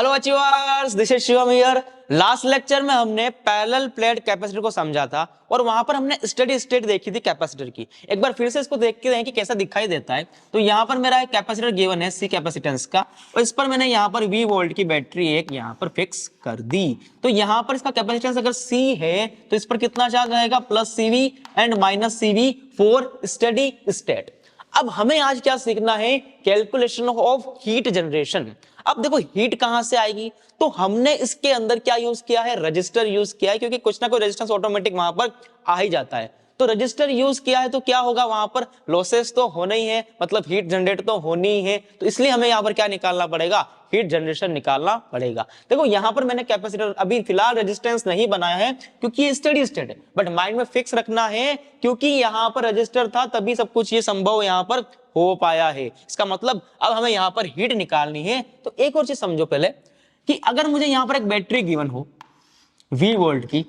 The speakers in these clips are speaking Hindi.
Hello achievers, this is Shivam here. Last lecture में हमने पैरेलल प्लेट कैपेसिटर को समझा था और वहां पर हमने स्टेडी स्टेट देखी थी कैपेसिटर की। एक बार फिर से इसको देख के देखें कि कैसा दिखाई देता है। तो यहाँ पर मेरा एक कैपेसिटर गिवन है सी कैपेसिटेंस का, और इस पर मैंने यहाँ पर वी वोल्ट की बैटरी एक यहाँ पर फिक्स कर दी। तो यहाँ पर इसका कैपेसिटेंस अगर सी है तो इस पर कितना चार्ज रहेगा, plus CV and minus CV for steady state. अब हमें आज क्या सीखना है, कैलकुलेशन ऑफ हीट जनरेशन। अब देखो हीट कहां से आएगी, तो हमने इसके अंदर क्या यूज किया है, रजिस्टर यूज किया है, क्योंकि कुछ ना कोई रेजिस्टेंस ऑटोमेटिक वहां पर आ ही जाता है। तो रजिस्टर यूज किया है तो क्या होगा, वहां पर लॉसेस तो होना ही है, मतलब हीट जनरेट तो होनी ही है। तो इसलिए हमें यहाँ पर क्या निकालना पड़ेगा, हीट जनरेशन निकालना पड़ेगा। देखो यहाँ पर मैंने कैपेसिटर अभी फिलहाल रेजिस्टेंस नहीं बनाया है क्योंकि ये स्टेडी स्टेट है, बट माइंड में फिक्स रखना है क्योंकि यहाँ पर रजिस्टर था तभी सब कुछ ये संभव यहाँ पर हो पाया है। इसका मतलब अब हमें यहाँ पर हीट निकालनी है। तो एक और चीज समझो पहले कि अगर मुझे यहाँ पर एक बैटरी गिवन हो V वोल्ट की,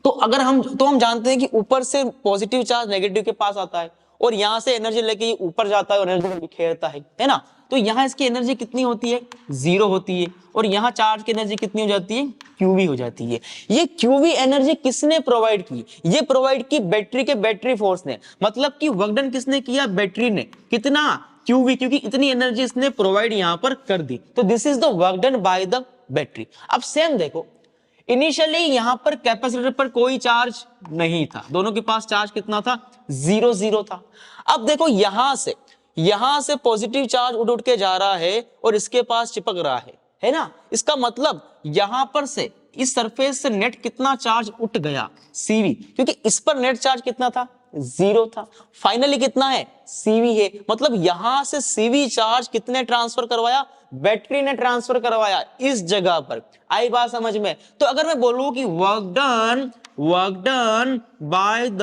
तो अगर हम जानते हैं कि ऊपर से पॉजिटिव चार्ज नेगेटिव के पास आता है और यहां से एनर्जी लेके ऊपर जाता है और एनर्जी बिखेरता है ना। तो यहां इसकी एनर्जी कितनी होती है, 0 होती है, और यहां चार्ज की एनर्जी कितनी हो जाती है, क्यूवी हो जाती है। ये क्यूवी एनर्जी किसने प्रोवाइड की, ये प्रोवाइड की बैटरी के बैटरी फोर्स ने। मतलब कि वर्क डन किसने किया, बैटरी ने। कितना, क्यूवी, क्योंकि इतनी एनर्जी इसने प्रोवाइड यहां पर कर दी। तो this is the work done by the battery. अब सेम देखो, इनिशियली यहां पर कैपेसिटर पर कोई चार्ज नहीं था, दोनों के पास चार्ज कितना था, 0 0 था। अब देखो यहां से पॉजिटिव चार्ज उठ के जा रहा है और इसके पास चिपक रहा है ना। इसका मतलब यहां पर से इस सरफेस से नेट कितना चार्ज उठ गया, सीवी, क्योंकि इस पर नेट चार्ज कितना था, 0 था। फाइनली कितना है, सीवी है। मतलब यहां से सीवी चार्ज कितने ट्रांसफर करवाया, बैटरी ने ट्रांसफर करवाया इस जगह पर। आई बात समझ में। तो अगर मैं बोलूं कि work done by the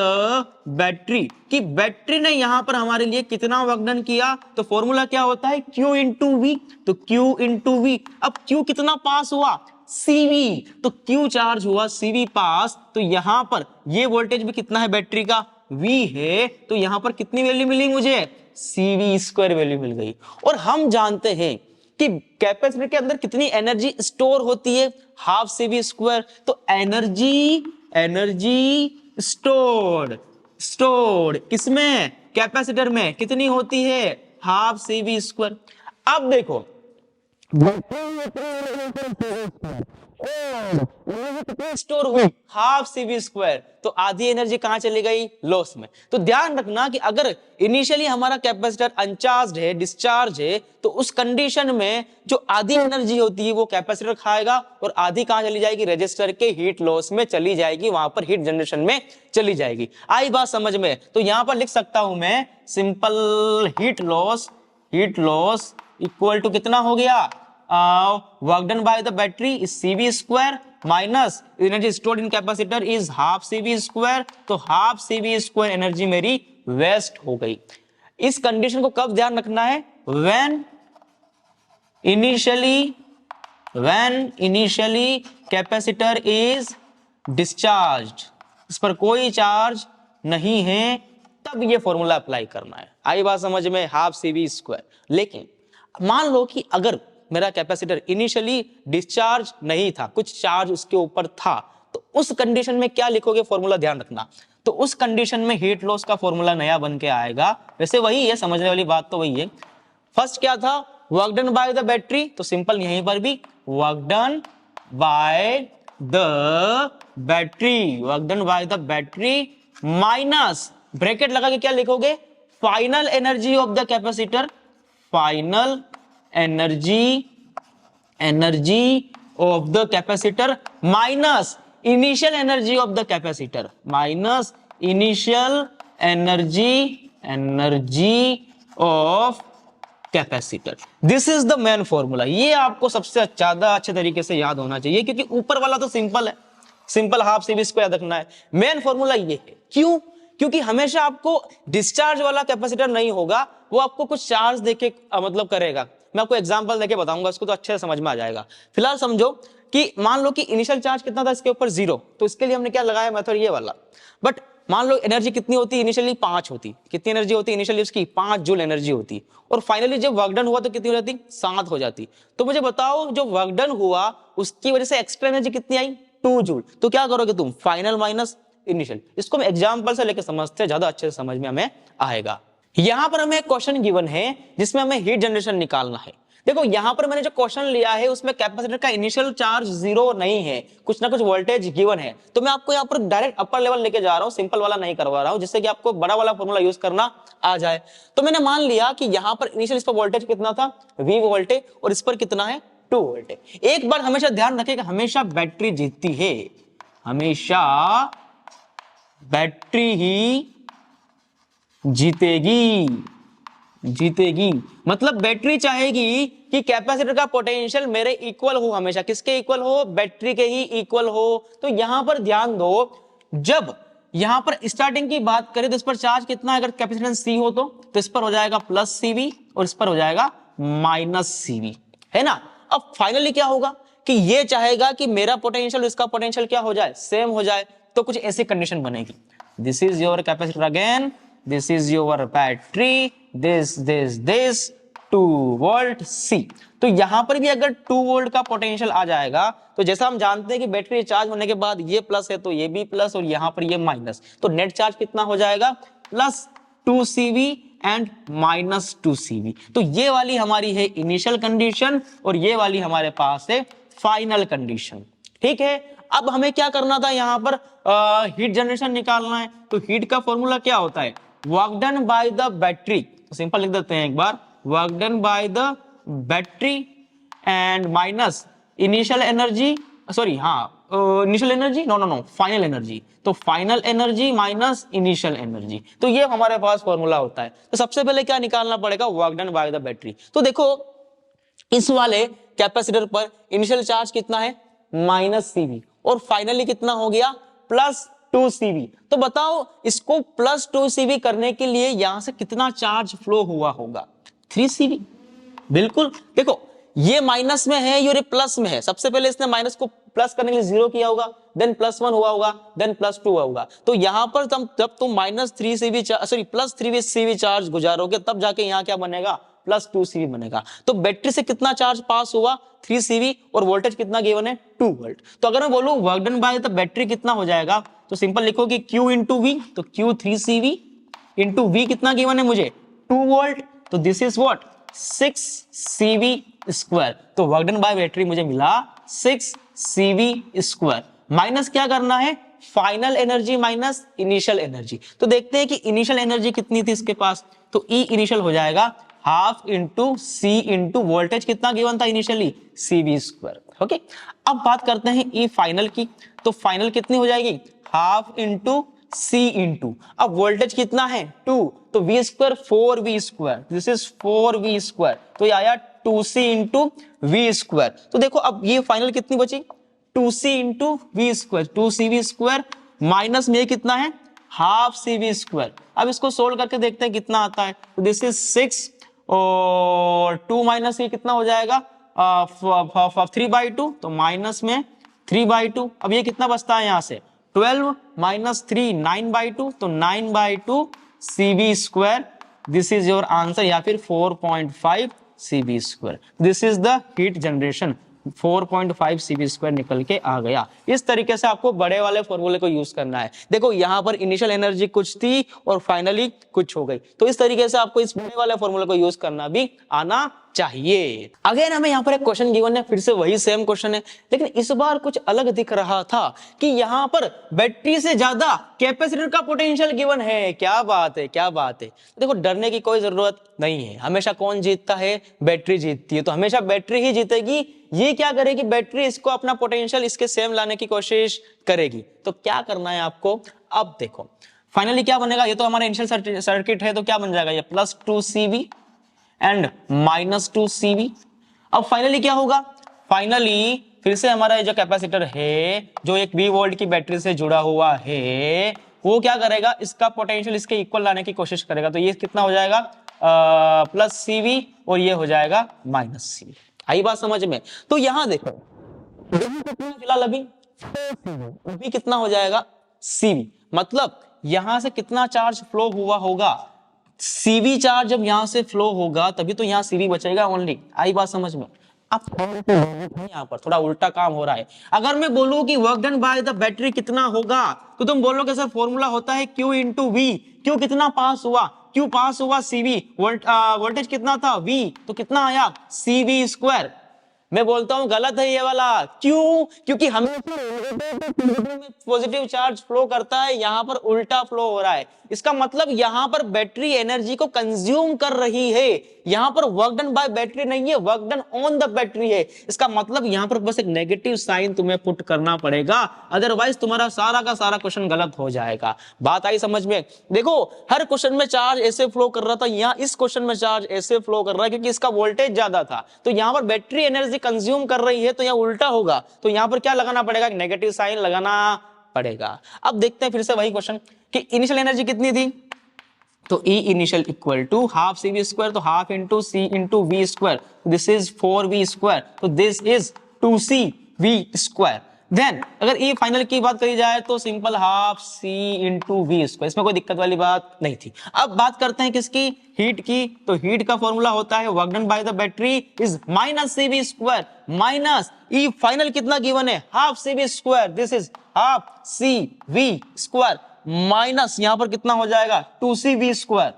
battery, कि बैटरी ने यहां पर हमारे लिए कितना वर्क डन किया, तो फॉर्मूला क्या होता है, Q इंटू वी। तो Q इंटू वी, अब Q कितना पास हुआ, सीवी, तो Q चार्ज हुआ, सीवी पास। तो यहां पर ये वोल्टेज भी कितना है बैटरी का, V है। तो यहां पर कितनी वैल्यू मिली मुझे, CV स्क्वायर वैल्यू मिल गई। और हम जानते हैं कि कैपेसिटर के अंदर कितनी एनर्जी स्टोर होती है, हाफ CV स्क्वायर। तो एनर्जी स्टोर्ड किसमें, कैपेसिटर में, कितनी होती है, हाफ CV स्क्वायर। अब देखो स्टोर हुई हाफ CV स्क्वायर, तो आधी एनर्जी कहां चली गई, लॉस में। तो ध्यान रखना कि अगर इनिशियली हमारा कैपेसिटर अनचार्ज है, डिस्चार्ज है, तो उस कंडीशन में जो आधी एनर्जी होती है वो कैपेसिटर खाएगा और आधी कहां चली जाएगी, रजिस्टर के हीट लॉस में चली जाएगी, वहां पर हीट जनरेशन में चली जाएगी। आई बात समझ में। तो यहां पर लिख सकता हूं मैं simple, heat loss equal to कितना हो गया, work done by the battery is CV square minus energy stored in capacitor is half CV square. तो हाफ CV स्क्वायर एनर्जी मेरी वेस्ट हो गई। इस कंडीशन को कब ध्यान रखना है, when initially capacitor is discharged, इस पर कोई चार्ज नहीं है, तब ये फॉर्मूला अप्लाई करना है। आई बात समझ में, हाफ CV स्क्वायर। लेकिन मान लो कि अगर मेरा कैपेसिटर इनिशियली डिस्चार्ज नहीं था, कुछ चार्ज उसके ऊपर था, तो उस कंडीशन में क्या लिखोगे, फॉर्मूला ध्यान रखना। तो उस कंडीशन में हीट लॉस का फॉर्मूला नया बन के आएगा। वैसे वही है, समझने वाली बात तो वही है। फर्स्ट क्या था, work done by the battery, तो सिंपल यहीं पर भी work done by the battery minus bracket लगा के क्या लिखोगे, final energy of the capacitor, final energy of the capacitor minus initial energy of the capacitor, minus initial energy of capacitor. This is the main formula. ये आपको सबसे ज्यादा अच्छे तरीके से याद होना चाहिए, क्योंकि ऊपर वाला तो सिंपल है, सिंपल हाफ CV स्क्वायर याद रखना है। मेन फॉर्मूला ये है, क्यों, क्योंकि हमेशा आपको डिस्चार्ज वाला कैपेसिटर नहीं होगा, वो आपको कुछ चार्ज देके मतलब करेगा। मैं आपको एग्जांपल देके बताऊंगा, इसको तो अच्छे से समझ में आ जाएगा। फिलहाल समझो कि मान लो कि इनिशियल चार्ज कितना था इसके ऊपर, 0, तो इसके लिए हमने क्या लगाया मेथड, ये वाला। बट मान लो एनर्जी कितनी होती है इनिशियली, 5 होती, कितनी एनर्जी होती है इनिशियली उसकी, 5 जूल एनर्जी होती, और फाइनली जब वर्क डन हुआ तो कितनी हो जाती, 7 हो जाती। तो मुझे बताओ जो वर्क डन हुआ उसकी वजह से एक्स्ट्रा एनर्जी कितनी आई, 2 जूल। तो क्या करोगे तुम, फाइनल माइनस इनिशियल। इसको हम एग्जांपल से लेकर समझते हैं, ज्यादा अच्छे से समझ में हमें आएगा। यहां पर हमें एक क्वेश्चन गिवन है जिसमें हमें हीट जनरेशन निकालना है। देखो यहां पर मैंने जो क्वेश्चन लिया है उसमें कैपेसिटर का इनिशियल चार्ज 0 नहीं है, कुछ ना कुछ वोल्टेज गिवन है। तो मैं आपको यहां पर डायरेक्ट अपर लेवल लेके जा रहा हूं, सिंपल वाला नहीं करवा रहा हूं, जिससे कि आपको बड़ा वाला फॉर्मूला यूज करना आ जाए। तो मैंने मान लिया कि यहां पर इनिशियल इस पर वोल्टेज कितना था, V वोल्ट है, और इस पर कितना है, 2 वोल्ट है। एक बार हमेशा ध्यान रखें कि हमेशा बैटरी जीतती है, हमेशा बैटरी ही जीतेगी, जीतेगी। मतलब बैटरी चाहेगी कि कैपेसिटर का पोटेंशियल मेरे इक्वल हो, हमेशा किसके इक्वल हो, बैटरी के ही इक्वल हो। तो यहां पर ध्यान दो, जब यहां पर स्टार्टिंग की बात करें तो इस पर चार्ज कितना है, अगर कैपेसिटेंस C हो तो इस पर हो जाएगा प्लस CV और इस पर हो जाएगा माइनस CV, है ना। अब फाइनली क्या होगा कि ये चाहेगा कि मेरा पोटेंशियल इसका पोटेंशियल क्या हो जाए, सेम हो जाए। तो कुछ ऐसी कंडीशन बनेगी, this is your capacitor again, this is your battery, this 2 volt C। तो यहां पर भी अगर 2 वोल्ट का पोटेंशियल आ जाएगा, तो जैसा हम जानते हैं कि बैटरी चार्ज होने के बाद ये प्लस है तो ये भी प्लस और यहां पर ये माइनस, तो नेट चार्ज कितना हो जाएगा, plus 2 CV and minus 2 CV। तो ये वाली हमारी है इनिशियल कंडीशन और ये वाली हमारे पास है फाइनल कंडीशन, ठीक है। अब हमें क्या करना था, यहां पर हीट जनरेशन निकालना है। तो हीट का फॉर्मूला क्या होता है, work done by the battery. तो सिंपल लिख देते हैं एक बार, work done by the battery and minus initial energy, sorry हाँ initial energy, no final energy. तो final energy minus initial energy, तो ये हमारे पास फॉर्मूला होता है। तो सबसे पहले क्या निकालना पड़ेगा, work done by the battery. तो देखो इस वाले कैपेसिटर पर इनिशियल चार्ज कितना है, माइनस CV, और फाइनली कितना हो गया, प्लस 2 CV। तो बताओ इसको प्लस 2 CV करने के लिए यहां से कितना चार्ज फ्लो हुआ होगा, 3 CV। बिल्कुल, देखो ये माइनस में है, ये प्लस में है। सबसे पहले इसने माइनस को प्लस करने के लिए 0 किया होगा, देन +1 हुआ होगा, देन +2 हुआ होगा। तो यहां पर जब तुम minus 3 CV sorry plus 3 CV charge गुजारोगे, तब जाके यहां क्या बनेगा, प्लस 2 CV बनेगा। तो बैटरी से कितना चार्ज पास हुआ, 3 CV, और वोल्टेज कितना गिवन है, 2 वोल्ट। तो अगर मैं बोलूं work done by the battery कितना हो जाएगा, तो सिंपल लिखो कि Q इंटू V, तो Q 3 CV इंटू V कितना गिवन है मुझे, 2 वोल्ट। तो this is what, 6 CV square. तो वर्क डन बाय बैटरी मुझे मिला 6 CV स्क्वायर। माइनस क्या करना है, final energy minus initial energy. तो देखते हैं कि इनिशियल एनर्जी कितनी थी इसके पास। तो E इनिशियल हो जाएगा half into C into voltage कितना गिवन था इनिशियली, CV स्क्वायर। ओके, अब बात करते हैं E फाइनल की। तो फाइनल कितनी हो जाएगी, हाफ इंटू C इंटू, अब वोल्टेज कितना है 2, तो V square 4V square, this is 4V square. तो ये आया 2C इंटू V स्क्वायर। तो देखो अब ये फाइनल कितनी बची, 2C into V square, 2CV square, minus में कितना है, हाफ CV स्क्वायर। अब इसको सोल्व करके देखते हैं कितना आता है। तो दिस इज 6 और 2 माइनस ये कितना हो जाएगा, 3/2, तो माइनस में 3/2। अब ये कितना बचता है यहां से, 12 माइनस 3 9/2, तो 9/2 CV square. This is your answer, या फिर 4.5 CV square. This is the heat generation, 4.5 CV square निकल के आ गया। इस तरीके से आपको बड़े वाले फॉर्मूले को यूज करना है। देखो यहां पर इनिशियल एनर्जी कुछ थी और फाइनली कुछ हो गई, तो इस तरीके से आपको इस बड़े वाले फॉर्मूले को यूज करना भी आना चाहिए। अगेन हमें यहाँ पर एक क्वेश्चन गिवन है, फिर से वही सेम क्वेश्चन है, लेकिन इस बार कुछ अलग दिख रहा था कि यहाँ पर बैटरी से ज्यादा कैपेसिटर का पोटेंशियल गिवन है। क्या बात है, क्या बात है। देखो डरने की कोई जरूरत नहीं है, हमेशा कौन जीतता है, बैटरी जीतती है। तो हमेशा बैटरी ही जीतेगी। ये क्या करेगी, बैटरी इसको अपना पोटेंशियल इसके सेम लाने की कोशिश करेगी। तो क्या करना है आपको, अब देखो फाइनली क्या बनेगा, ये तो हमारा इनिशियल सर्किट है, तो क्या बन जाएगा, ये +2 CV एंड -2 CV। अब फाइनली क्या होगा, फाइनली फिर से हमारा जो कैपेसिटर है, जो एक V वोल्ट की बैटरी से जुड़ा हुआ है, वो क्या करेगा, इसका पोटेंशियल इसके इक्वल लाने की कोशिश करेगा। तो ये कितना हो जाएगा, +CV, और ये हो जाएगा -CV। आई बात समझ में। तो यहां देखो कितना फिलहाल अभी कितना हो जाएगा, CV। मतलब यहां से कितना चार्ज फ्लो हुआ होगा, सीवी चार्ज जब यहां से फ्लो होगा तभी तो यहां सीवी बचेगा ओनली। आई बात समझ में? अब यहाँ पर थोड़ा उल्टा काम हो रहा है। अगर मैं बोलूं कि work done by the battery कितना होगा तो तुम बोलोगे सर फॉर्मूला होता है Q इंटू वी। Q कितना पास हुआ, Q पास हुआ CV, वोल्टेज कितना था V, तो कितना आया CV स्क्वायर। मैं बोलता हूं गलत है ये वाला। क्यों? क्योंकि हमें पॉजिटिव चार्ज फ्लो करता है, यहां पर उल्टा फ्लो हो रहा है। इसका मतलब यहां पर बैटरी एनर्जी को कंज्यूम कर रही है, यहां पर वर्क डन बाय बैटरी नहीं है, work done on the battery है। इसका मतलब यहां पर बस एक नेगेटिव साइन तुम्हें पुट करना पड़ेगा, अदरवाइज तुम्हारा सारा का सारा क्वेश्चन गलत हो जाएगा। बात आई समझ में? देखो हर क्वेश्चन में चार्ज ऐसे फ्लो कर रहा था, यहां इस क्वेश्चन में चार्ज ऐसे फ्लो कर रहा है क्योंकि इसका वोल्टेज ज्यादा था, तो यहां पर बैटरी एनर्जी कंज्यूम कर रही है, तो यहां उल्टा होगा, तो यहां पर क्या लगाना पड़ेगा, नेगेटिव साइन लगाना पड़ेगा। अब देखते हैं फिर से वही क्वेश्चन कि इनिशियल एनर्जी कितनी थी, तो E initial equal to half CV square, तो half into C into V square, this is 4V square, तो this is 2CV square. Then अगर E फाइनल की बात करी जाए तो simple half C into V square, इसमें कोई दिक्कत वाली बात नहीं थी। अब बात करते हैं किसकी, हीट की, तो हीट का फॉर्मूला होता है work done by the battery is minus CV square minus E final कितना गिवन है, half CV square, this is half CV square minus यहां पर कितना हो जाएगा 2CV स्क्वायर,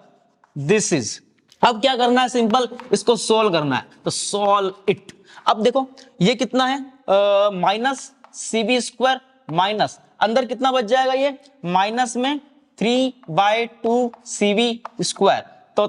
दिस इज। अब क्या करना है, सिंपल इसको सोल्व करना है, तो सोल्व इट। अब देखो ये कितना है, माइनस CV स्क्वायर माइनस अंदर कितना बच जाएगा, ये माइनस में 3/2 CV स्क्वायर, तो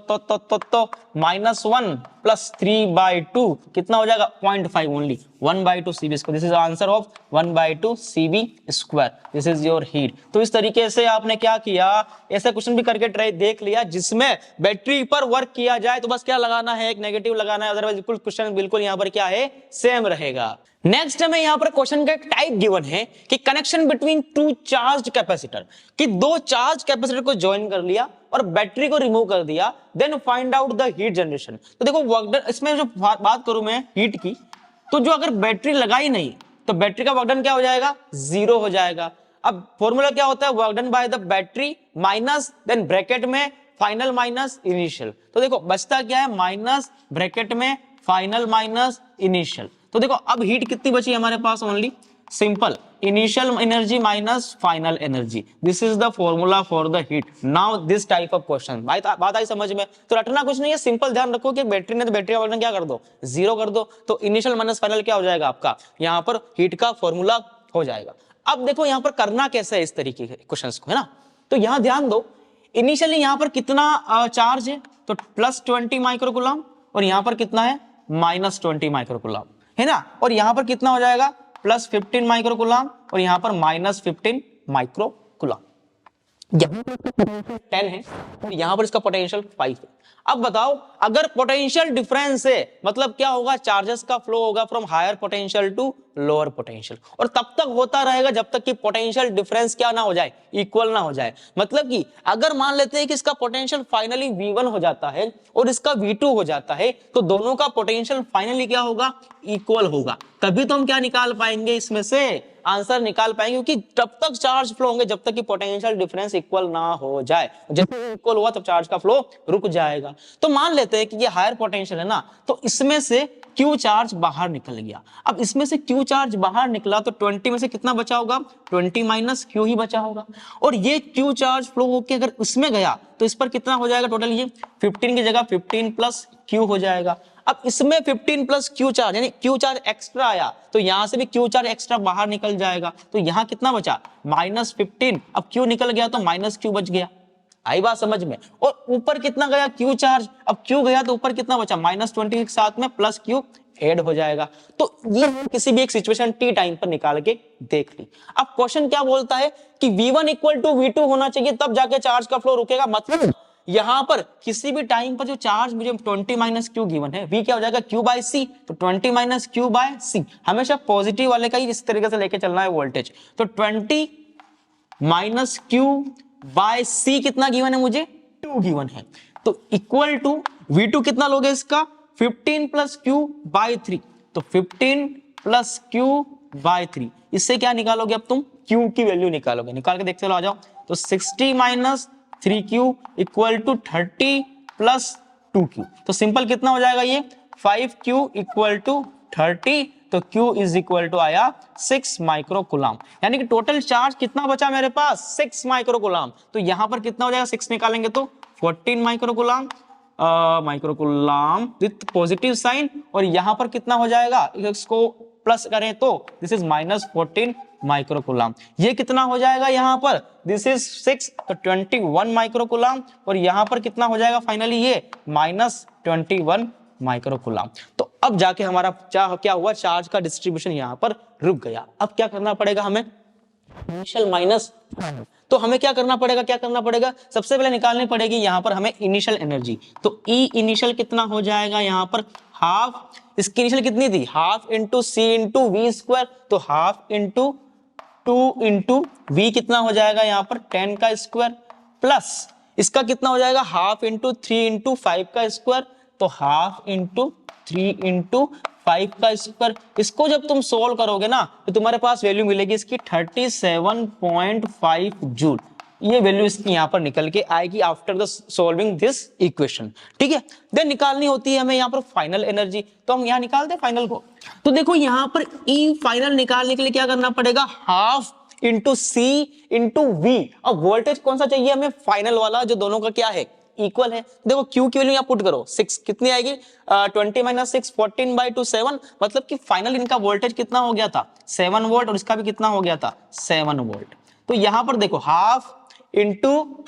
-1 प्लस 3/2 कितना हो जाएगा 0.5 only, 1/2 CV square, this is answer of 1/2 CV square, this is your heat. तो इस तरीके से आपने क्या किया, ऐसा क्वेश्चन भी करके ट्राई देख लिया जिसमें बैटरी पर वर्क किया जाए, तो बस क्या लगाना है, एक नेगेटिव लगाना है, अदरवाइज बिल्कुल क्वेश्चन बिल्कुल यहाँ पर क्या है, सेम रहेगा। नेक्स्ट हमें यहां पर क्वेश्चन का एक टाइप गिवन है कि connection between two charge capacitor, कि दो चार्ज कैपेसिटर को ज्वाइन कर लिया और बैटरी को रिमूव कर दिया, then find out the heat generation. तो देखो वर्क डन, इसमें जो बात करूं मैं हीट की, तो जो अगर बैटरी लगाई नहीं तो बैटरी का वर्क डन क्या हो जाएगा, 0 हो जाएगा। अब फॉर्मूला क्या होता है, work done by the battery minus then bracket में फाइनल माइनस इनिशियल, तो देखो बचता क्या है, माइनस ब्रैकेट में फाइनल माइनस इनिशियल। तो देखो अब हीट कितनी बची हमारे पास, only simple initial energy minus final energy, this is the formula for the heat. Now this type of question, बात आई समझ में? तो रटना कुछ नहीं है, सिंपल ध्यान रखो कि बैटरी ने तो बैटरी का वर्क क्या कर दो, 0 कर दो, तो इनिशियल माइनस फाइनल क्या हो जाएगा आपका, यहाँ पर हीट का फॉर्मूला हो जाएगा। अब देखो यहाँ पर करना कैसे है इस तरीके के क्वेश्चंस को, है ना, तो यहाँ ध्यान दो, इनिशियली यहाँ पर कितना चार्ज है, तो +20 माइक्रोकूलम, और यहाँ पर कितना है -20 माइक्रोकूलम, है ना, और यहां पर कितना हो जाएगा +15 माइक्रोकूलम, और यहां पर -15 माइक्रोकूलम। यहां पर 10 है और यहां पर इसका पोटेंशियल 5 है। अब बताओ अगर पोटेंशियल डिफरेंस है मतलब क्या होगा, चार्जेस का फ्लो होगा from higher potential to lower potential, और तब तक होता रहेगा जब तक कि पोटेंशियल डिफरेंस क्या ना हो जाए, इक्वल ना हो जाए। मतलब कि अगर मान लेते हैं कि इसका पोटेंशियल फाइनली V1 हो जाता है और इसका V2 हो जाता है, तो दोनों का पोटेंशियल फाइनली क्या होगा, इक्वल होगा, तभी तो हम क्या निकाल पाएंगे, इसमें से आंसर निकाल पाएंगे, क्योंकि तब तक चार्ज फ्लो होंगे जब तक कि पोटेंशियल डिफरेंस इक्वल ना हो जाए, जब इक्वल हुआ तब चार्ज का फ्लो रुक जाएगा। तो मान लेते हैं कि ये हायर पोटेंशियल है ना, तो इसमें से Q चार्ज बाहर निकल गया। अब इसमें से Q चार्ज बाहर निकला तो 20 में से कितना बचा होगा, 20 माइनस Q ही बचा होगा, और ये Q चार्ज फ्लो होके अगर इसमें गया तो इस पर कितना हो जाएगा टोटल, ये 15 की जगह 15 प्लस Q हो जाएगा। अब इसमें 15 प्लस Q चार्ज यानी Q चार्ज एक्स्ट्रा आया, तो यहां से भी Q चार्ज एक्स्ट्रा बाहर निकल जाएगा, तो यहां कितना बचा -15, अब Q निकल गया तो -Q बच गया। आई बात समझ में? और ऊपर कितना गया Q चार्ज, अब Q गया तो ऊपर कितना बचा -20 के साथ में प्लस Q ऐड हो जाएगा। तो ये किसी भी एक सिचुएशन T टाइम पर निकाल के देख ली। अब क्वेश्चन क्या बोलता है कि V1 इक्वल टू V2 होना चाहिए तब जाके चार्ज का फ्लो रुकेगा, मतलब यहां पर किसी भी टाइम पर जो चार्ज मुझे 20 माइनस Q गिवन है, V क्या हो जाएगा Q बाय C, तो 20 माइनस Q बाय C, हमेशा पॉजिटिव वाले का ही इस तरीके से लेके चलना है वोल्टेज, तो 20 माइनस Q बाय C कितना गिवन है मुझे, 2 गिवन है, तो इक्वल टू V2 कितना लोगे इसका 15 प्लस Q बाय 3, तो 15 प्लस Q बाय 3, इससे क्या निकालोगे अब तुम, Q की वैल्यू निकालोगे, निकाल के देखते चलो आ जाओ। तो 60 minus 3q equal to 30 plus 2q। तो सिंपल कितना हो जाएगा ये 5q इक्वल टू 30, तो q इज इक्वल टू आया 6 माइक्रोकूलम। यानी कि टोटल चार्ज कितना बचा मेरे पास 6 माइक्रोकूलम। तो यहां पर कितना हो जाएगा 6 निकालेंगे तो 14 माइक्रोकूलम विथ पॉजिटिव साइन, और यहां पर कितना हो जाएगा इसको प्लस करें तो दिस इज -14 माइक्रोकूलम। ये कितना हो जाएगा यहां पर दिस इज 6 तो 21 माइक्रोकूलम, और यहां पर कितना हो जाएगा फाइनली ये -21 माइक्रोकूलम। तो अब जाके हमारा क्या हुआ चार्ज का डिस्ट्रीब्यूशन यहां पर रुक गया। अब क्या करना पड़ेगा हमें इनिशियल माइनस, तो हमें क्या करना पड़ेगा सबसे पहले निकालनी पड़ेगी यहां पर हमें इनिशियल एनर्जी। तो ई इनिशियल कितना हो जाएगा यहां पर हाफ, इसकी इनिशियल कितनी थी half into C into we square, तो हाफ इंटू 2 इंटू वी कितना हो जाएगा यहां पर 10 का स्क्वायर, प्लस इसका कितना हो जाएगा हाफ इंटू 3 इंटू 5 का स्क्वायर, तो हाफ इंटू 3 इंटू 5 का स्क्वायर। इसको जब तुम सोल्व करोगे ना तो तुम्हारे पास वैल्यू मिलेगी इसकी 37.5 जूल। ये वैल्यू इसकी यहां पर निकल के आएगी after the solving this equation. ठीक है, देन निकालनी होती है हमें यहां पर फाइनल एनर्जी, तो हम यहां निकाल दे फाइनल को। तो देखो यहां पर ई फाइनल निकालने के लिए क्या करना पड़ेगा हाफ इंटू सी इंटू वी। अब वोल्टेज कौन सा चाहिए हमें फाइनल वाला जो दोनों का क्या है इक्वल है। देखो Q की वैल्यू यहाँ पुट करो 6 कितनी आएगी 20 माइनस 6 14/2 7, मतलब कि फाइनल इनका वोल्टेज कितना हो गया था 7 वोल्ट, और इसका भी कितना हो गया था 7 वोल्ट। तो यहां पर देखो हाफ इंटू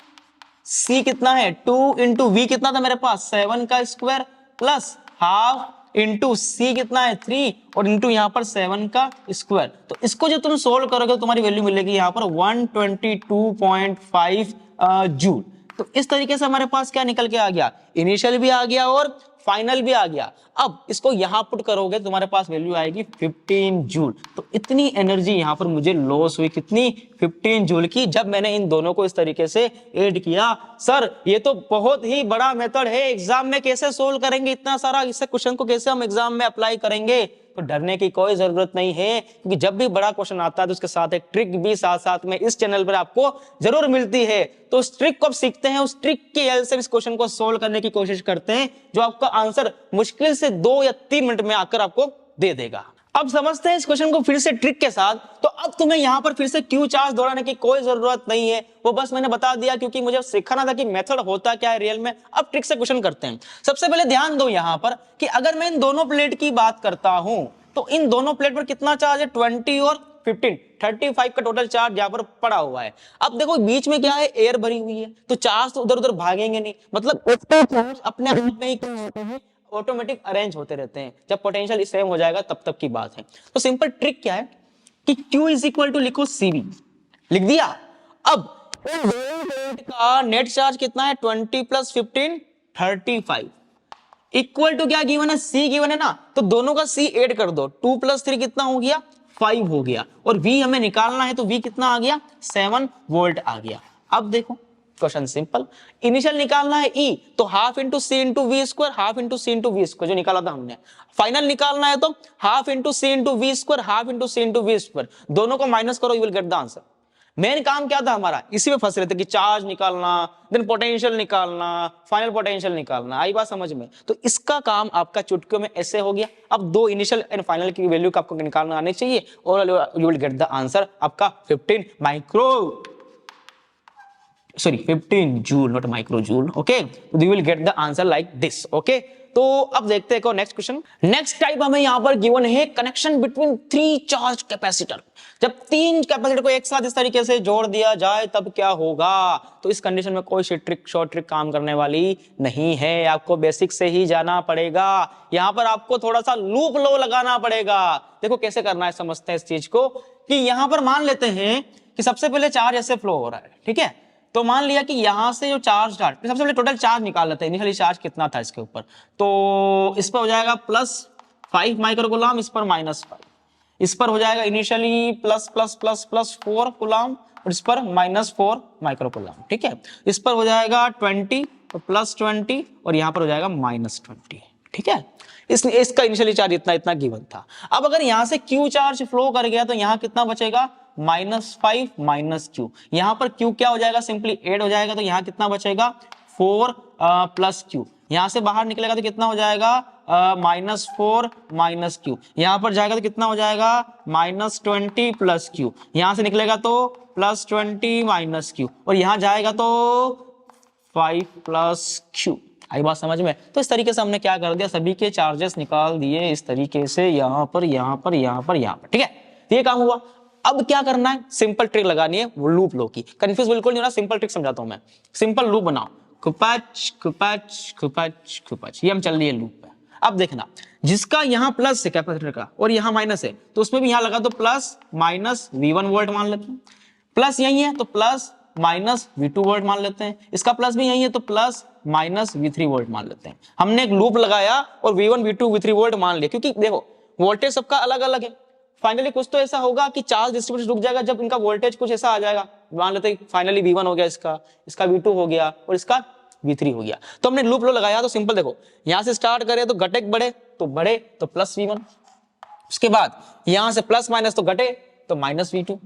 सी कितना है 2 इंटू वी कितना था मेरे पास 7 का स्क्वायर, प्लस हाफ इंटू सी कितना है 3 और इंटू यहां पर 7 का स्क्वायर। तो इसको जो तुम सोल्व करोगे तो तुम्हारी वैल्यू मिलेगी यहां पर 122.5 जूल। तो इस तरीके से हमारे पास क्या निकल के आ गया इनिशियल भी आ गया और फाइनल भी आ गया। अब इसको यहां पुट करोगे तुम्हारे पास वैल्यू आएगी 15 जूल। तो इतनी एनर्जी यहां पर मुझे लॉस हुई कितनी 15 जूल की, जब मैंने इन दोनों को इस तरीके से ऐड किया। सर ये तो बहुत ही बड़ा मेथड है, एग्जाम में कैसे सोल्व करेंगे इतना सारा, इससे क्वेश्चन को कैसे हम एग्जाम में अप्लाई करेंगे। तो डरने की कोई जरूरत नहीं है, क्योंकि जब भी बड़ा क्वेश्चन आता है तो उसके साथ एक ट्रिक भी साथ साथ में इस चैनल पर आपको जरूर मिलती है। तो उस ट्रिक को आप सीखते हैं, उस ट्रिक की हेल्प से इस क्वेश्चन को सोल्व करने की कोशिश करते हैं, जो आपका आंसर मुश्किल से 2 या 3 मिनट में आकर आपको दे देगा। अब समझते हैं इस क्वेश्चन को फिर से ट्रिक के साथ। तो अब तुम्हें यहां पर फिर से क्यू चार्ज दोहराने की कोई जरूरत नहीं है, वो बस मैंने बता दिया क्योंकि मुझे सिखाना था कि मेथड होता क्या है रियल में। अब ट्रिक से क्वेश्चन करते हैं। सबसे पहले ध्यान दो यहां पर कि अगर मैं इन दोनों प्लेट की बात करता हूं तो इन दोनों प्लेट पर कितना चार्ज है 20 और 15 35 का टोटल चार्ज यहां पर पड़ा हुआ है। अब देखो बीच में क्या है एयर भरी हुई है, तो चार्ज तो उधर उधर भागेंगे नहीं, मतलब अपने आप में ही क्या होते हैं ऑटोमेटिक अरेंज होते रहते हैं। जब पोटेंशियल सेम हो जाएगा तब तक की बात है। तो सिंपल ट्रिक क्या है कि Q इज इक्वल टू लिखो CV, लिख दिया। अब का नेट चार्ज कितना है 20 प्लस 15 35 इक्वल टू क्या गिवन है C गिवन है ना, तो दोनों का C ऐड कर दो 2 प्लस 3 कितना हो गया 5 हो गया, और V हमें निकालना है तो V कितना आ गया 7 वोल्ट आ गया। अब देखो क्वेश्चन सिंपल, इनिशियल निकालना है E तो half into C into we square, half into C into we square जो निकाला था हमने। फाइनल निकालना है तो half into C into we square, half into C into we square, दोनों को माइनस करो you will get the answer. Main काम क्या था हमारा इसी में फंस रहे थे कि चार्ज निकालना, देन पोटेंशियल निकालना, फाइनल पोटेंशियल निकालना। आई बात समझ में? तो इसका काम आपका चुटकियों में ऐसे हो गया। अब 2 इनिशियल एंड फाइनल की वैल्यू आपको निकालना आने चाहिए और you will get the answer आपका 15 joule, not micro joule. Okay, you will get the answer like this. Okay, तो अब देखते हैं नेक्स्ट क्वेश्चन। नेक्स्ट टाइप हमें यहां पर गिवन है कनेक्शन बिटवीन 3 चार्ज कैपेसिटर। जब 3 कैपेसिटर को एक साथ इस तरीके से जोड़ दिया जाए तब क्या होगा। तो इस कंडीशन में कोई शॉर्ट ट्रिक काम करने वाली नहीं है, आपको बेसिक से ही जाना पड़ेगा। यहां पर आपको थोड़ा सा लूप लो लगाना पड़ेगा। देखो कैसे करना है, समझते हैं इस चीज को कि यहां पर मान लेते हैं कि सबसे पहले चार्ज ऐसे फ्लो हो रहा है, ठीक है। तो मान लिया कि यहां से जो चार्ज था, सबसे पहले टोटल चार्ज निकाल लेते हैं, इनिशियली चार्ज कितना था इसके ऊपर। तो इस पर हो जाएगा +5 माइक्रोकूलम, इस पर -5, इस पर हो जाएगा इनिशियली ++++4 कूलम और इस पर -4 माइक्रोकूलम, ठीक है। इस पर हो जाएगा 20 +20 और यहां पर हो जाएगा -20, ठीक है, इसलिए इसका इनिशियली चार्ज इतना इतना गिवन था। अब अगर यहां से Q चार्ज फ्लो कर गया तो यहां कितना बचेगा, -5 माइनस Q। यहां पर Q क्या हो जाएगा, सिंपली ऐड हो जाएगा, तो यहां कितना बचेगा 4 प्लस Q। यहां से बाहर निकलेगा तो कितना हो जाएगा -4 माइनस Q। यहां पर जाएगा तो कितना हो जाएगा -20 प्लस Q। यहां से निकलेगा तो +20 माइनस Q, और यहां जाएगा तो 5 प्लस Q। आई बात समझ में? तो इस तरीके से हमने क्या कर दिया, सभी के चार्जेस निकाल दिए इस तरीके से, यहां पर यहां पर यहां पर यहां पर, ठीक है, तो ये काम हुआ। अब क्या करना है, सिंपल ट्रिक लगानी है लूप लो की। कंफ्यूज बिल्कुल नहीं होना, सिंपल ट्रिक समझाता हूं मैं। सिंपल लूप बनाओ, खुपच खुपच खुपच खुपच, ये हम चल रही है लूप पे। अब देखना, जिसका यहां प्लस है कैपेसिटर का और यहां माइनस है, तो उसमें भी यहां लगा दो प्लस माइनस V1 वोल्ट मान लेते हैं। प्लस यही है तो प्लस माइनस V2 वोल्ट मान लेते हैं। इसका प्लस भी यही है तो प्लस माइनस V3 वोल्ट मान लेते हैं। हमने एक लूप लगाया और V1 V2 V3 वोल्ट मान लिया, क्योंकि देखो वोल्टेज सबका अलग अलग है। फाइनली कुछ तो ऐसा होगा कि चार्ज डिस्ट्रीब्यूशन रुक जाएगा जब इनका वोल्टेज कुछ ऐसा आ जाएगा। मान लेते हैं फाइनली V1 हो गया, इसका V2 हो गया और इसका V3 हो गया। तो हमने लूप लो लगाया, तो सिंपल देखो, यहां से स्टार्ट करें तो घटे बढ़े तो प्लस V1, उसके बाद यहां से प्लस माइनस तो घटे तो माइनस V2,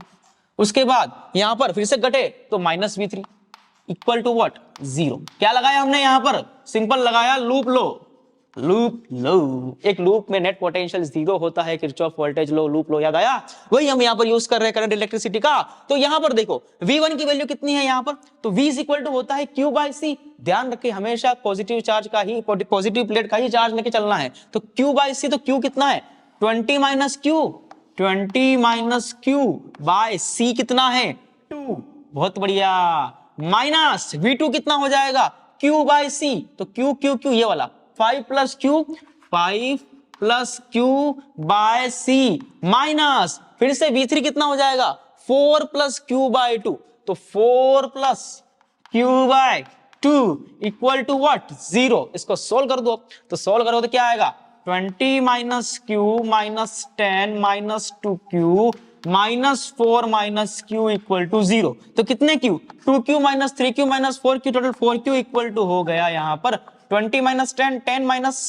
उसके बाद यहां पर फिर से घटे तो minus V3 equal to what, 0। क्या लगाया हमने यहां पर, सिंपल लगाया लूप लो। लूप लो, एक लूप में नेट पोटेंशियल 0 होता है, किरचॉफ वोल्टेज लो, लूप लो, याद आया? वही हम यहां पर यूज कर रहे हैं करंट इलेक्ट्रिसिटी का। तो यहां पर देखो V1 की वैल्यू कितनी है यहां पर, तो V इज इक्वल टू होता है Q बाय C। ध्यान रखिए हमेशा पॉजिटिव चार्ज का ही, पॉजिटिव प्लेट का ही चार्ज लेके चलना है। तो Q बाय C, तो Q कितना है 20 minus Q, 20 minus Q by C कितना है 2, बहुत बढ़िया। माइनस V2 कितना हो जाएगा Q बाय C, तो Q ये वाला 5 plus Q, 5 plus Q by C, minus फिर से V3 कितना हो जाएगा 4 प्लस Q बाय 2, तो 4 plus Q by 2 equal to what, 0। इसको सोल्व कर दो, तो सोल्व करो तो क्या आएगा 20 minus Q minus 10 minus 2Q minus 4 minus Q equal to 0। तो कितने Q, 2Q minus 3Q minus 4Q, total 4Q equal to हो गया यहां पर 20 माइनस 10, 10 माइनस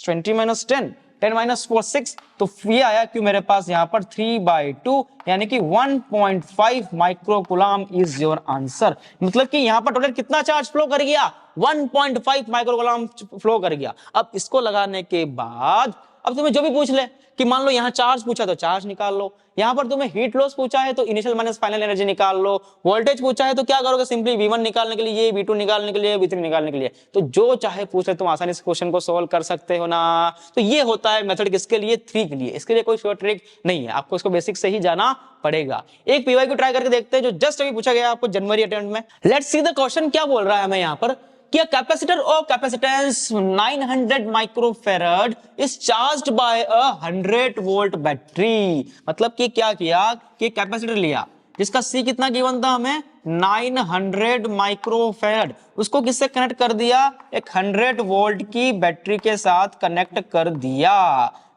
20 माइनस 10, 10 माइनस 4 6, तो ये आया Q मेरे पास यहां पर 3/2, यानी कि 1.5 माइक्रोकूलम इज योर आंसर। मतलब कि यहां पर टोटल कितना चार्ज फ्लो कर गया, 1.5 माइक्रोकूलम फ्लो कर गया। अब इसको लगाने के बाद अब तुम्हें जो भी पूछ ले कि मान लो यहां चार्ज पूछा तो चार्ज निकाल लो, यहां पर तुम्हें हीट लॉस पूछा है तो इनिशियल माइनस फाइनल एनर्जी निकाल लो, वोल्टेज पूछा है तो क्या करोगे, सिंपली V1 निकालने के लिए, V2 निकालने के लिए, V3 निकालने के लिए, तो जो चाहे पूछ ले तुम आसानी से क्वेश्चन को सोल्व कर सकते हो ना। तो ये होता है मेथड किसके लिए, 3 के लिए। इसके लिए कोई शॉर्ट ट्रिक नहीं है, आपको इसको बेसिक से ही जाना पड़ेगा। एक पीवाई को ट्राई करके देखते हैं जो जस्ट अभी पूछा गया आपको जनवरी अटेम्प्ट में। लेट्स सी द क्वेश्चन क्या बोल रहा है हमें यहां पर कि a capacitor of capacitance 900 microfarad is charged by a 100 volt battery। मतलब कि क्या किया कि कैपेसिटर लिया जिसका C कितना गिवन था हमें 900 माइक्रोफैराड, उसको किससे कनेक्ट कर दिया, एक 100 वोल्ट की बैटरी के साथ कनेक्ट कर दिया।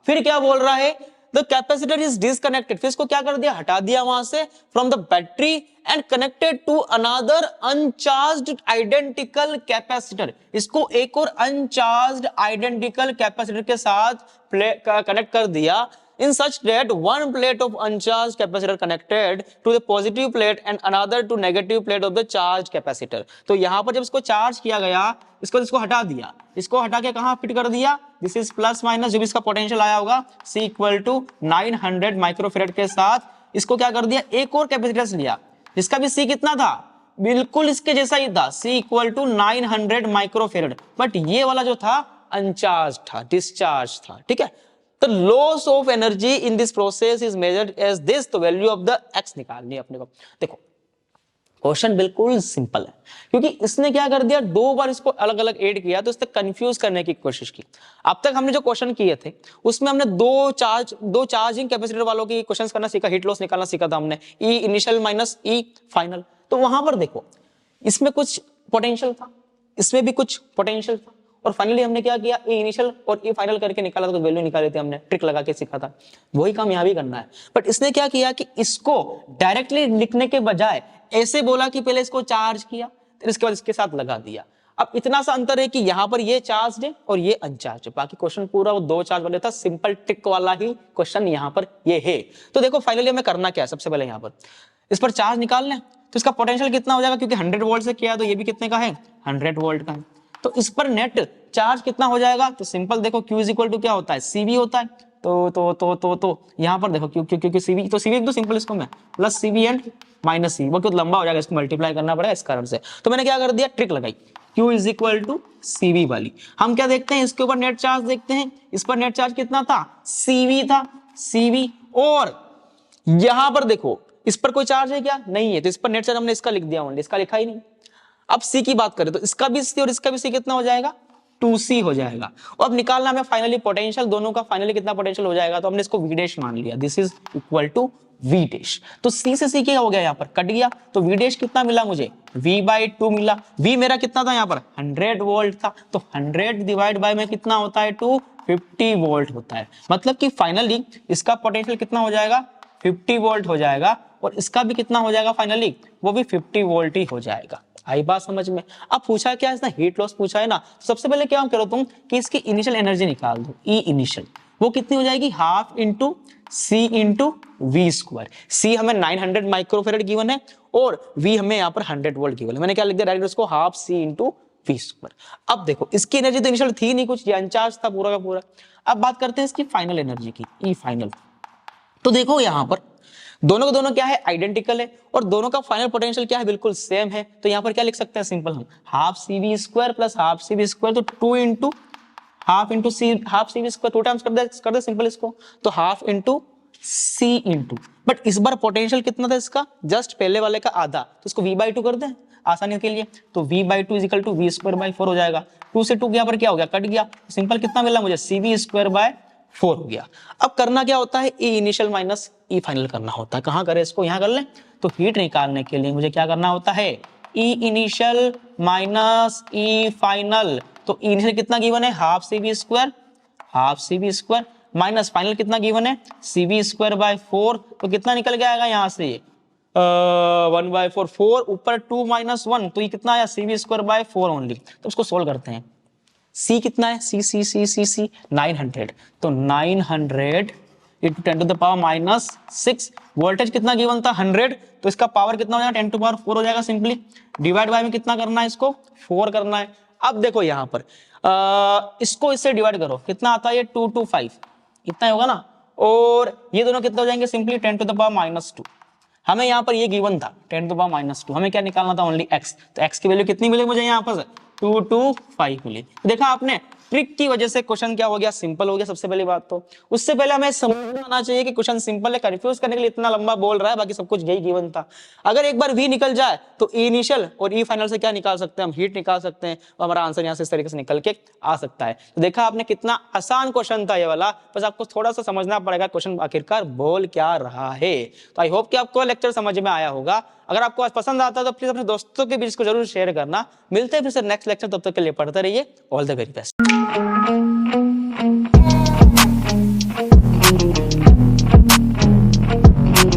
फिर क्या बोल रहा है, द कैपेसिटर इज डिसकनेक्टेड, फिर इसको क्या कर दिया, हटा दिया वहां से from the battery and connected to another uncharged identical capacitor. इसको एक और अनचार्ज्ड आइडेंटिकल कैपेसिटर के साथ कनेक्ट कर दिया in such that one plate of uncharged capacitor connected to the positive plate and another to negative plate of the charged capacitor। तो यहां पर जब इसको चार्ज किया गया, इसको हटा दिया, इसको हटा के कहां फिट कर दिया, दिस इज प्लस माइनस जो भी इसका पोटेंशियल आया होगा C इक्वल टू 900 माइक्रोफेरेड के साथ इसको क्या कर दिया, एक और कैपेसिटर लिया जिसका भी C कितना था, बिल्कुल इसके जैसा ही था, C equal to 900 microfarad, but ये वाला जो था अनचार्ज था, डिस्चार्ज था। ठीक है, The loss of energy in this process is measured as this, तो वैल्यू ऑफ द x निकालनी है अपने को। देखो क्वेश्चन बिल्कुल सिंपल है, क्योंकि इसने क्या कर दिया, 2 बार इसको अलग अलग ऐड किया तो इसने कंफ्यूज करने की कोशिश की। अब तक हमने जो क्वेश्चन किए थे उसमें हमने दो चार्जिंग कैपेसिटर वालों की क्वेश्चंस करना सीखा, हीट लॉस निकालना सीखा था हमने, E initial minus E final. तो वहां पर देखो इसमें कुछ पोटेंशियल था, इसमें भी कुछ पोटेंशियल था, और फाइनली हमने क्या किया, ए इनिशियल और ए फाइनल करके निकाला, तो वैल्यू निकाली थी हमने, ट्रिक लगा के सीखा था। वही काम यहां भी करना है, बट इसने क्या किया कि इसको डायरेक्टली लिखने के बजाय ऐसे बोला कि पहले इसको चार्ज किया फिर इसके बाद इसके साथ लगा दिया। अब इतना सा अंतर है कि यहाँ पर ये चार्ज है और ये अनचार्ज है, बाकी क्वेश्चन पूरा वो 2 चार्ज वाले था, सिंपल ट्रिक वाला ही क्वेश्चन यहाँ पर ये है। तो देखो फाइनली हमें करना क्या है, सबसे पहले यहाँ पर इस पर चार्ज निकालना है, तो इसका पोटेंशियल कितना हो जाएगा, क्योंकि 100 वोल्ट से किया तो ये भी कितने का है 100 वोल्ट का है, तो इस पर नेट चार्ज कितना हो जाएगा, तो सिंपल देखो Q इज इक्वल टू क्या होता है CV होता है, तो यहाँ पर देखो क्योंकि CV तो CV तो सिंपल इसको मैं plus CV and minus CV, वो क्यों लंबा हो जाएगा, इसको मल्टीप्लाई करना पड़ेगा इस कारण से, तो मैंने क्या कर दिया ट्रिक लगाई Q is equal to CV वाली। हम क्या देखते हैं, इसके ऊपर नेट चार्ज देखते हैं, इस पर नेट चार्ज कितना था CV था, CV, और यहां पर देखो इस पर कोई चार्ज है क्या, नहीं है, तो इस पर नेट चार्ज हमने इसका लिख दिया, इसका लिखा ही नहीं। अब C की बात करें तो इसका भी C और इसका भी C कितना हो जाएगा 2C हो जाएगा, और अब निकालना हमें फाइनली पोटेंशियल, दोनों का फाइनली कितना पोटेंशियल हो जाएगा, तो हमने इसको V डैश मान लिया, this is equal to V dash, तो C से C क्या हो गया यहाँ पर कट गया, तो V डैश कितना मिला मुझे V/2 मिला, V मेरा कितना था यहाँ पर 100 वोल्ट था, तो 100 डिवाइड बाय में कितना होता है 250 वोल्ट होता है, मतलब कि फाइनली इसका पोटेंशियल कितना हो जाएगा 50 वोल्ट हो जाएगा, और इसका भी कितना हो जाएगा फाइनली, वो भी 50 वोल्ट ही हो जाएगा। आई बात समझ में। अब पूछा क्या, इसने हीट लॉस पूछा है ना, सबसे पहले क्या करो तुम कि इसकी इनिशियल एनर्जी निकाल दो, ई इनिशियल, वो कितनी हो जाएगी half into C into we square. C हमें 900 माइक्रोफेरेड गिवन है और वी हमें यहाँ पर 100 वोल्ट गिवन है, मैंने क्या लिख दिया डायरेक्ट उसको half c into we square. अब देखो इसकी एनर्जी तो इनिशियल थी नहीं कुछ, ये अनचार्ज था पूरा का पूरा। अब बात करते हैं इसकी फाइनल एनर्जी की, ई फाइनल। तो देखो यहाँ पर दोनों का दोनों क्या है आइडेंटिकल है, और दोनों का फाइनल पोटेंशियल क्या है बिल्कुल सेम है, तो यहाँ पर क्या लिख सकते हैं सिंपल हम half c v square plus half c v square, तो 2 into half into c, half c v square 2 times कर दे सिंपल इसको, तो half into C into, but इस बार पोटेंशियल कितना था इसका जस्ट पहले वाले का आधा, तो इसको v/2 कर दें आसानी के लिए, तो v/2 is equal to v square by 4 हो जाएगा, 2 से 2 यहाँ पर क्या हो गया कट गया, सिंपल कितना मिला मुझे CV स्क्वायर बाय 4 हो गया। अब करना क्या होता है ई इनिशियल माइनस ई फाइनल करना होता है, कहां करें इसको यहां कर लें, तो हीट निकालने के लिए मुझे क्या करना होता है ई इनिशियल माइनस ई फाइनल, तो ई इनिशियल कितना गिवन है half CV square minus final कितना गिवन है CV स्क्वायर बाय 4, तो कितना निकल के आएगा यहाँ से 1/4, 4 ऊपर 2 माइनस 1, तो ये कितना आया CV स्क्वायर बाय 4 ओनली। तो उसको सोल्व करते हैं, C कितना है C 900, तो 900 into 10 to the power minus 6, voltage कितना गिवन था 100, तो इसका पावर कितना हो जाएगा 10 टू पावर 4 हो जाएगा सिंपली, डिवाइड बाय में कितना करना है इसको 4 करना है। अब देखो यहाँ पर इसको इससे डिवाइड करो, कितना आता है ये 2 to 5 इतना होगा ना, और ये दोनों कितना हो जाएंगे simply 10 to the power minus 2, हमें यहाँ पर ये गिवन था 10 टू द पावर माइनस 2, हमें क्या निकालना था ओनली x, तो x की वैल्यू कितनी मिली मुझे यहाँ पर 2 to 5 मिली। देखा आपने ट्रिक की वजह से क्वेश्चन क्या हो गया सिंपल हो गया। सबसे पहली बात तो उससे पहले हमें समझना आना चाहिए कि क्वेश्चन सिंपल है, कंफ्यूज करने के लिए इतना लंबा बोल रहा है, बाकी सब कुछ यही गिवन था। अगर एक बार v निकल जाए तो ई इनिशियल और ई फाइनल से क्या निकाल सकते हैं हम हीट निकाल सकते हैं, और हमारा आंसर यहाँ से इस तरीके से निकल के आ सकता है। तो देखा आपने कितना आसान क्वेश्चन था ये वाला, बस आपको थोड़ा सा समझना पड़ेगा क्वेश्चन आखिरकार बोल क्या रहा है। तो आई होप कि आपको लेक्चर समझ में आया होगा। अगर आपको आज पसंद आता है तो प्लीज अपने दोस्तों के बीच को जरूर शेयर करना। मिलते हैं फिर से नेक्स्ट लेक्चर, तब तक के लिए पढ़ते रहिए। All the very best.